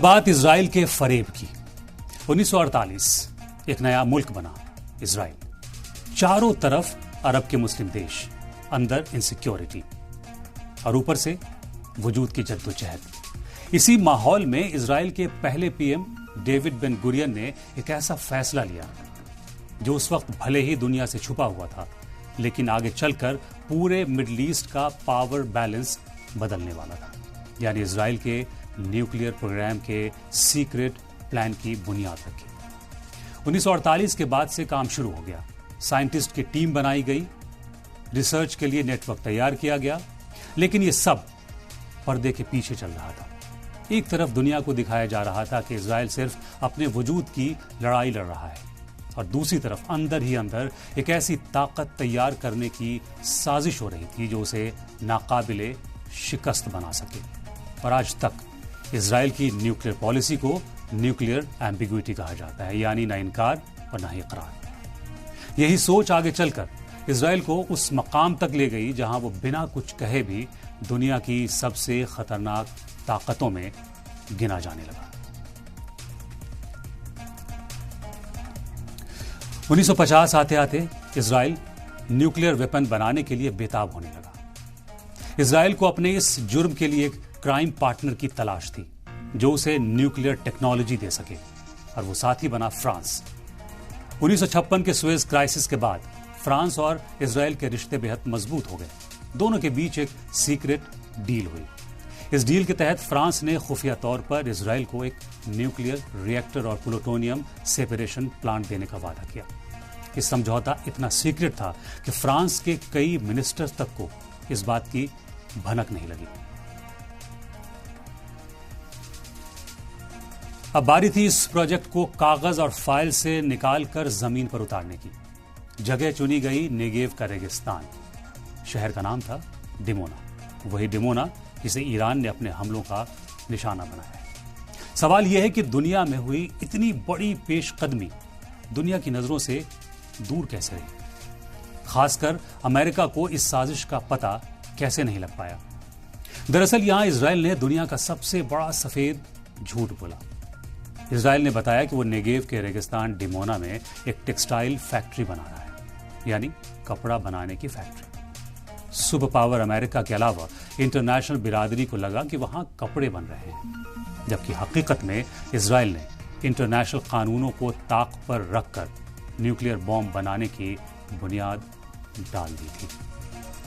बात इजराइल के फरेब की। 1948 एक नया मुल्क बना इजराइल। चारों तरफ अरब के मुस्लिम देश, अंदर इनसिक्योरिटी और ऊपर से वजूद की जद्दोजहद। इसी माहौल में इजराइल के पहले पीएम डेविड बेन गुरियन ने एक ऐसा फैसला लिया जो उस वक्त भले ही दुनिया से छुपा हुआ था, लेकिन आगे चलकर पूरे मिडिल ईस्ट का पावर बैलेंस बदलने वाला था। यानी इजराइल के न्यूक्लियर प्रोग्राम के सीक्रेट प्लान की बुनियाद रखी। 1948 के बाद से काम शुरू हो गया। साइंटिस्ट की टीम बनाई गई, रिसर्च के लिए नेटवर्क तैयार किया गया, लेकिन यह सब पर्दे के पीछे चल रहा था। एक तरफ दुनिया को दिखाया जा रहा था कि इजराइल सिर्फ अपने वजूद की लड़ाई लड़ रहा है, और दूसरी तरफ अंदर ही अंदर एक ऐसी ताकत तैयार करने की साजिश हो रही थी जो उसे नाकाबिले शिकस्त बना सके। और आज तक इजराइल की न्यूक्लियर पॉलिसी को न्यूक्लियर एम्बिग्विटी कहा जाता है, यानी ना इनकार और ना ही इकरार। यही सोच आगे चलकर इजराइल को उस मकाम तक ले गई जहां वो बिना कुछ कहे भी दुनिया की सबसे खतरनाक ताकतों में गिना जाने लगा। 1950 आते आते इजराइल न्यूक्लियर वेपन बनाने के लिए बेताब होने लगा। इजराइल को अपने इस जुर्म के लिए एक क्राइम पार्टनर की तलाश थी जो उसे न्यूक्लियर टेक्नोलॉजी दे सके, और वो साथी बना फ्रांस। 1956 के सुएज क्राइसिस के बाद फ्रांस और इजराइल के रिश्ते बेहद मजबूत हो गए। दोनों के बीच एक सीक्रेट डील हुई। इस डील के तहत फ्रांस ने खुफिया तौर पर इजराइल को एक न्यूक्लियर रिएक्टर और प्लूटोनियम सेपरेशन प्लांट देने का वादा किया। यह समझौता इतना सीक्रेट था कि फ्रांस के कई मिनिस्टर्स तक को इस बात की भनक नहीं लगी। अब बारी थी इस प्रोजेक्ट को कागज और फाइल से निकालकर जमीन पर उतारने की। जगह चुनी गई नेगेव का रेगिस्तान। शहर का नाम था डिमोना, वही डिमोना जिसे ईरान ने अपने हमलों का निशाना बनाया है। सवाल यह है कि दुनिया में हुई इतनी बड़ी पेशकदमी दुनिया की नजरों से दूर कैसे रही? खासकर अमेरिका को इस साजिश का पता कैसे नहीं लग पाया? दरअसल यहां इजराइल ने दुनिया का सबसे बड़ा सफेद झूठ बोला। इजराइल ने बताया कि वो नेगेव के रेगिस्तान डिमोना में एक टेक्सटाइल फैक्ट्री बना रहा है, यानी कपड़ा बनाने की फैक्ट्री। सुपर पावर अमेरिका के अलावा इंटरनेशनल बिरादरी को लगा कि वहां कपड़े बन रहे हैं, जबकि हकीकत में इजराइल ने इंटरनेशनल कानूनों को ताक पर रखकर न्यूक्लियर बॉम्ब बनाने की बुनियाद डाल दी थी।